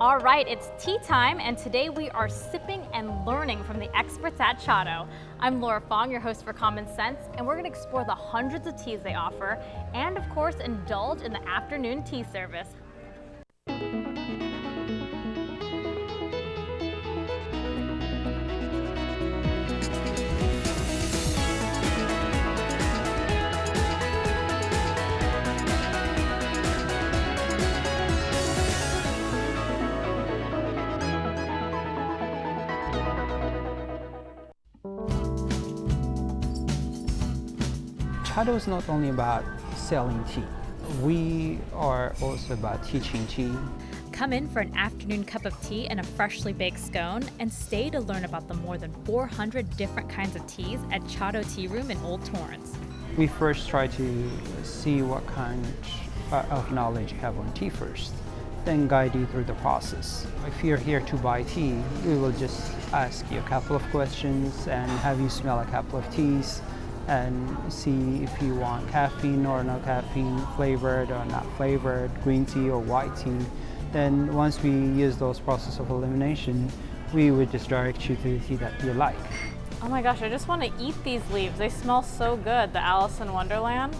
All right, it's tea time, and today we are sipping and learning from the experts at Chado. I'm Laura Fong, your host for Common Sense, and we're going to explore the hundreds of teas they offer, and of course, indulge in the afternoon tea service. Chado is not only about selling tea. We are also about teaching tea. Come in for an afternoon cup of tea and a freshly baked scone, and stay to learn about the more than 400 different kinds of teas at Chado Tea Room in Old Torrance. We first try to see what kind of knowledge you have on tea first, then guide you through the process. If you're here to buy tea, we will just ask you a couple of questions and have you smell a couple of teas and see if you want caffeine or no caffeine, flavored or not flavored, green tea or white tea. Then once we use those process of elimination, we would just direct you to the tea that you like. Oh my gosh, I just want to eat these leaves. They smell so good, the Alice in Wonderland.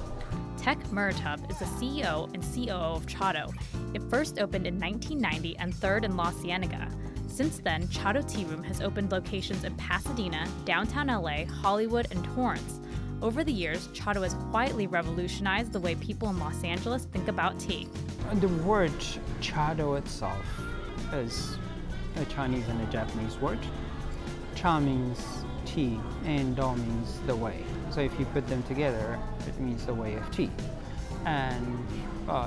Tech Muratov is the CEO and COO of Chado. It first opened in 1990 and third in La Cienega. Since then, Chado Tea Room has opened locations in Pasadena, downtown LA, Hollywood, and Torrance. Over the years, Chado has quietly revolutionized the way people in Los Angeles think about tea. The word Chado itself is a Chinese and a Japanese word. Cha means tea and Do means the way. So if you put them together, it means the way of tea. And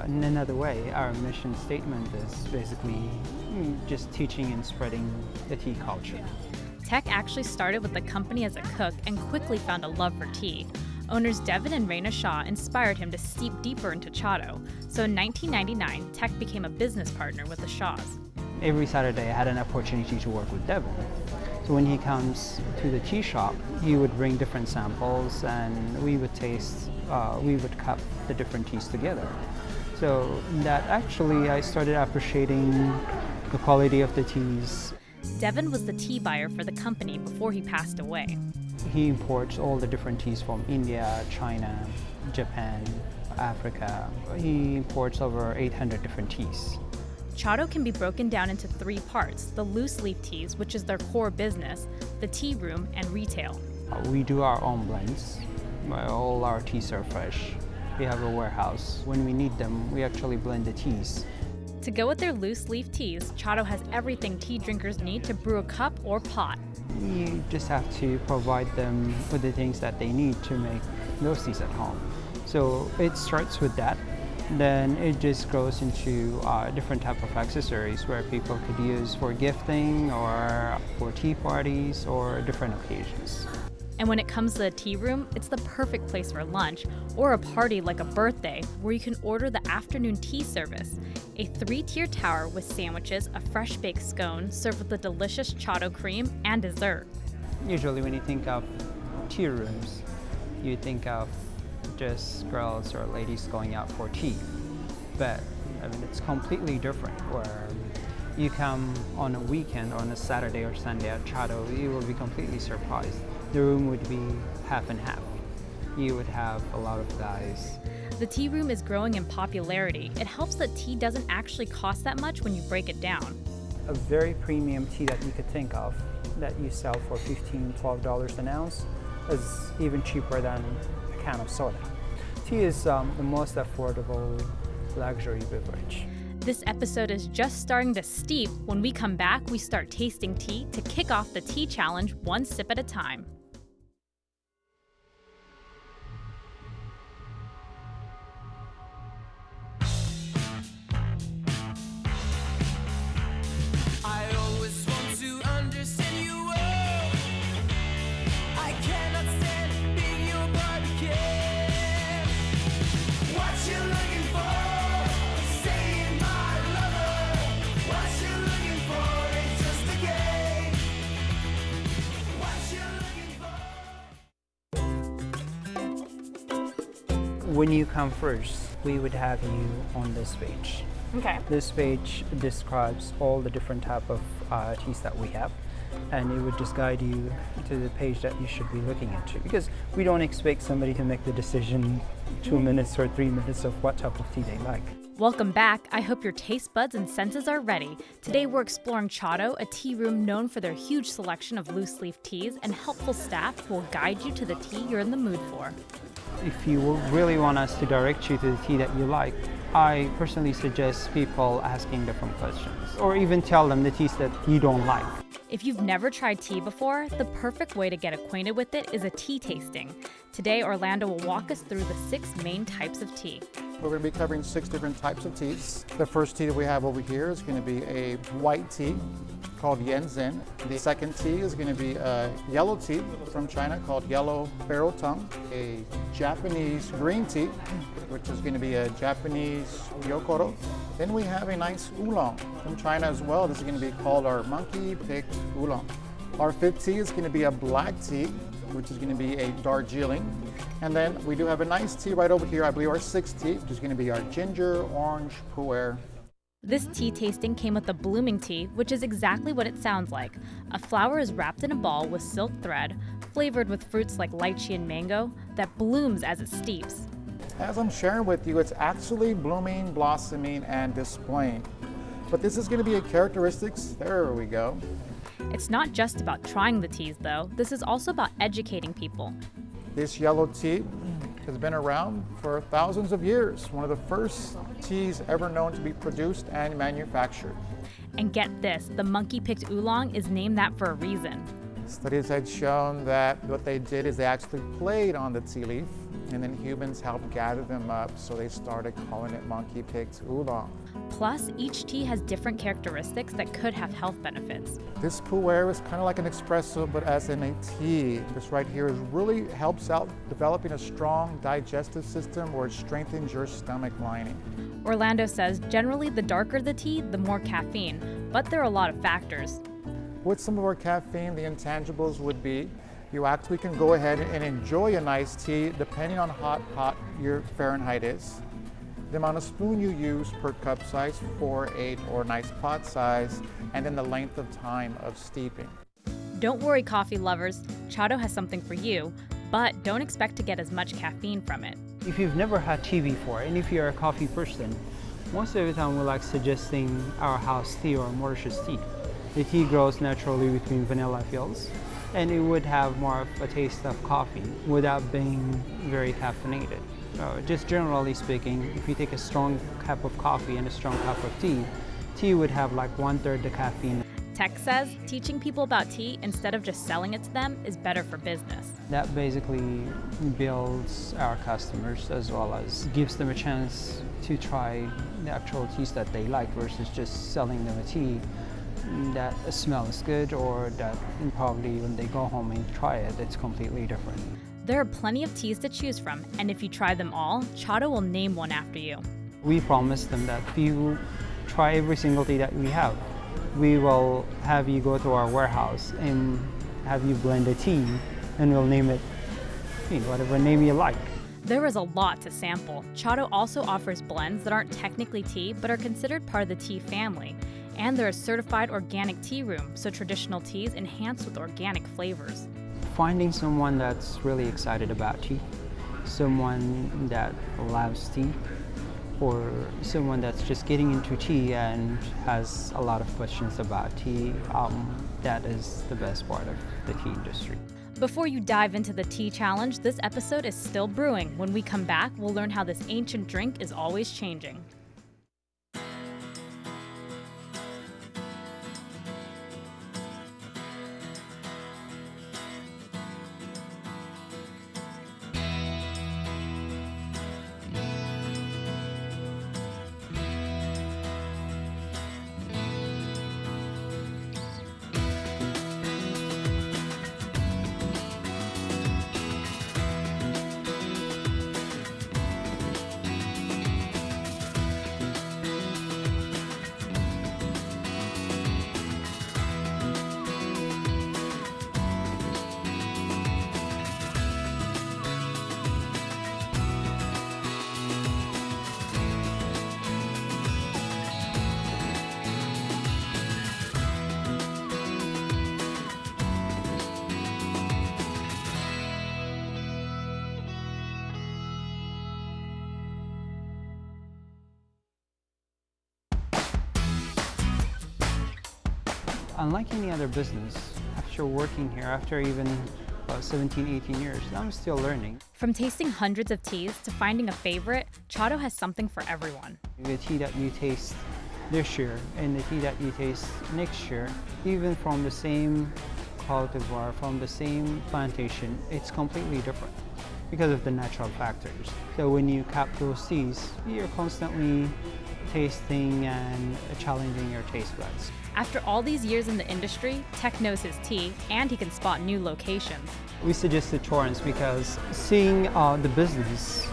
in another way, our mission statement is basically just teaching and spreading the tea culture. Tech actually started with the company as a cook and quickly found a love for tea. Owners Devin and Raina Shaw inspired him to steep deeper into Chado. So in 1999, Tech became a business partner with the Shaws. Every Saturday, I had an opportunity to work with Devin. So when he comes to the tea shop, he would bring different samples and we would taste, we would cup the different teas together. So that actually, I started appreciating the quality of the teas. Devin was the tea buyer for the company before he passed away. He imports all the different teas from India, China, Japan, Africa. He imports over 800 different teas. Chado can be broken down into three parts: the loose leaf teas, which is their core business, the tea room, and retail. We do our own blends. All our teas are fresh. We have a warehouse. When we need them, we actually blend the teas. To go with their loose leaf teas, Chado has everything tea drinkers need to brew a cup or pot. You just have to provide them with the things that they need to make those teas at home. So it starts with that. Then it just grows into different type of accessories where people could use for gifting or for tea parties or different occasions. And when it comes to the tea room, it's the perfect place for lunch or a party like a birthday where you can order the afternoon tea service, a 3-tier tower with sandwiches, a fresh baked scone served with the delicious Chado cream, and dessert. Usually when you think of tea rooms, you think of just girls or ladies going out for tea. But I mean, it's completely different where you come on a weekend, on a Saturday or Sunday at Chado, you will be completely surprised. The room would be half and half. You would have a lot of guys. The tea room is growing in popularity. It helps that tea doesn't actually cost that much when you break it down. A very premium tea that you could think of that you sell for $15, $12 an ounce is even cheaper than a can of soda. Tea is the most affordable luxury beverage. This episode is just starting to steep. When we come back, we start tasting tea to kick off the tea challenge one sip at a time. When you come first, we would have you on this page. Okay. This page describes all the different type of teas that we have, and it would just guide you to the page that you should be looking into, because we don't expect somebody to make the decision 2 minutes or 3 minutes of what type of tea they like. Welcome back. I hope your taste buds and senses are ready. Today we're exploring Chado, a tea room known for their huge selection of loose leaf teas and helpful staff who will guide you to the tea you're in the mood for. If you really want us to direct you to the tea that you like, I personally suggest people asking different questions, or even tell them the teas that you don't like. If you've never tried tea before, the perfect way to get acquainted with it is a tea tasting. Today, Orlando will walk us through the 6 main types of tea. We're going to be covering 6 different types of teas. The first tea that we have over here is going to be a white tea called Yanzhen. The second tea is going to be a yellow tea from China called yellow barrel tongue. A Japanese green tea, which is going to be a Japanese yokoro. Then we have a nice oolong from China as well. This is going to be called our monkey picked oolong. Our fifth tea is going to be a black tea, which is going to be a Darjeeling. And then we do have a nice tea right over here, I believe our sixth tea, which is going to be our ginger orange pu'er. This tea tasting came with a blooming tea, which is exactly what it sounds like. A flower is wrapped in a ball with silk thread, flavored with fruits like lychee and mango, that blooms as it steeps. As I'm sharing with you, it's actually blooming, blossoming, and displaying. But this is going to be a characteristics, there we go. It's not just about trying the teas though, this is also about educating people. This yellow tea has been around for thousands of years. One of the first teas ever known to be produced and manufactured. And get this, the monkey-picked oolong is named that for a reason. Studies had shown that what they did is they actually played on the tea leaf, and then humans helped gather them up, so they started calling it monkey-picked oolong. Plus, each tea has different characteristics that could have health benefits. This pu'er is kind of like an espresso, but as in a tea. This right here really helps out developing a strong digestive system, where it strengthens your stomach lining. Orlando says generally the darker the tea, the more caffeine, but there are a lot of factors. With some of our caffeine, the intangibles would be you actually can go ahead and enjoy a nice tea depending on how hot your Fahrenheit is. The amount of spoon you use per cup size, 4, 8, or nice pot size, and then the length of time of steeping. Don't worry, coffee lovers. Chado has something for you, but don't expect to get as much caffeine from it. If you've never had tea before, and if you're a coffee person, most of the time we like suggesting our house tea or Mauritius tea. The tea grows naturally between vanilla fields, and it would have more of a taste of coffee without being very caffeinated. Just generally speaking, if you take a strong cup of coffee and a strong cup of tea, tea would have like 1/3 the caffeine. Tech says teaching people about tea instead of just selling it to them is better for business. That basically builds our customers, as well as gives them a chance to try the actual teas that they like versus just selling them a tea that smells good, or that probably when they go home and try it, it's completely different. There are plenty of teas to choose from, and if you try them all, Chado will name one after you. We promise them that if you try every single tea that we have, we will have you go to our warehouse and have you blend a tea, and we'll name it whatever name you like. There is a lot to sample. Chado also offers blends that aren't technically tea, but are considered part of the tea family. And they're a certified organic tea room, so traditional teas enhanced with organic flavors. Finding someone that's really excited about tea, someone that loves tea, or someone that's just getting into tea and has a lot of questions about tea, that is the best part of the tea industry. Before you dive into the tea challenge, this episode is still brewing. When we come back, we'll learn how this ancient drink is always changing. Unlike any other business, after working here, after even about 17, 18 years, I'm still learning. From tasting hundreds of teas to finding a favorite, Chado has something for everyone. The tea that you taste this year and the tea that you taste next year, even from the same cultivar, from the same plantation, it's completely different because of the natural factors. So when you cap those teas, you're constantly tasting and challenging your taste buds. After all these years in the industry, Tech knows his tea and he can spot new locations. We suggested Torrance because seeing the business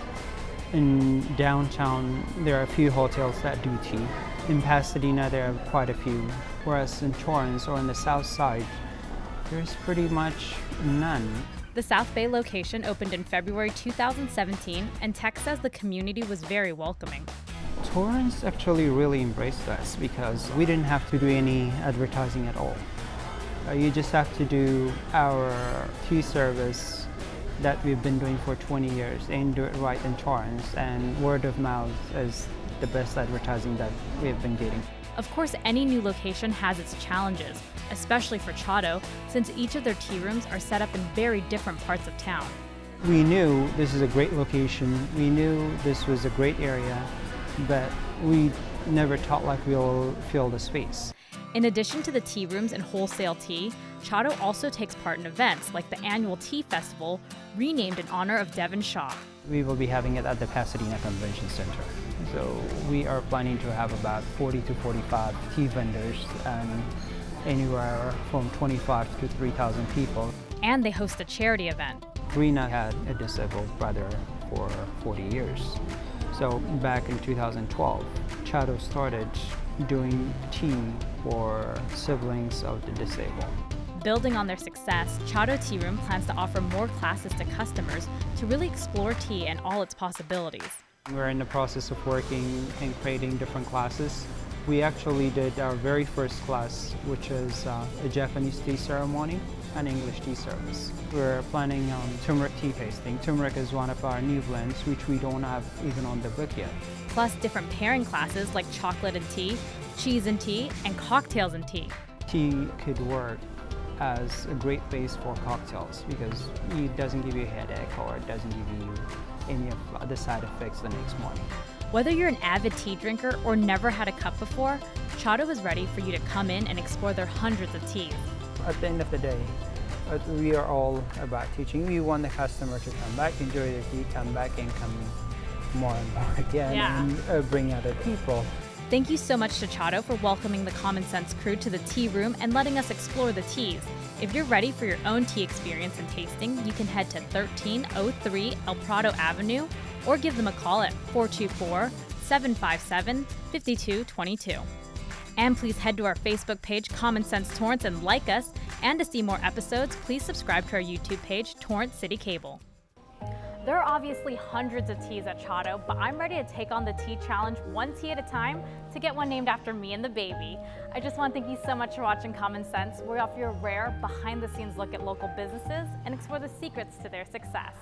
in downtown, there are a few hotels that do tea. In Pasadena, there are quite a few. Whereas in Torrance or on the south side, there's pretty much none. The South Bay location opened in February 2017, and Tech says the community was very welcoming. Torrance actually really embraced us because we didn't have to do any advertising at all. You just have to do our tea service that we've been doing for 20 years and do it right in Torrance, and word of mouth is the best advertising that we've been getting. Of course, any new location has its challenges, especially for Chado, since each of their tea rooms are set up in very different parts of town. We knew this is a great location, we knew this was a great area, but we never thought like we'll fill the space. In addition to the tea rooms and wholesale tea, Chado also takes part in events like the annual Tea Festival, renamed in honor of Devon Shaw. We will be having it at the Pasadena Convention Center. So we are planning to have about 40 to 45 tea vendors and anywhere from 25 to 3,000 people. And they host a charity event. Rena had a disabled brother for 40 years. So back in 2012, Chado started doing tea for siblings of the disabled. Building on their success, Chado Tea Room plans to offer more classes to customers to really explore tea and all its possibilities. We're in the process of working and creating different classes. We actually did our very first class, which is a Japanese tea ceremony and English tea service. We're planning on turmeric tea tasting. Turmeric is one of our new blends, which we don't have even on the book yet. Plus different pairing classes like chocolate and tea, cheese and tea, and cocktails and tea. Tea could work as a great base for cocktails because it doesn't give you a headache or it doesn't give you any of the side effects the next morning. Whether you're an avid tea drinker or never had a cup before, Chado is ready for you to come in and explore their hundreds of teas. At the end of the day, we are all about teaching. We want the customer to come back, enjoy the tea, come back and come more and more again and bring other people. Thank you so much to Chado for welcoming the Common Sense crew to the tea room and letting us explore the teas. If you're ready for your own tea experience and tasting, you can head to 1303 El Prado Avenue or give them a call at 424-757-5222. And please head to our Facebook page, Common Sense Torrance, and like us. And to see more episodes, please subscribe to our YouTube page, Torrance City Cable. There are obviously hundreds of teas at Chado, but I'm ready to take on the tea challenge one tea at a time to get one named after me and the baby. I just want to thank you so much for watching Common Sense. We offer you a rare, behind-the-scenes look at local businesses and explore the secrets to their success.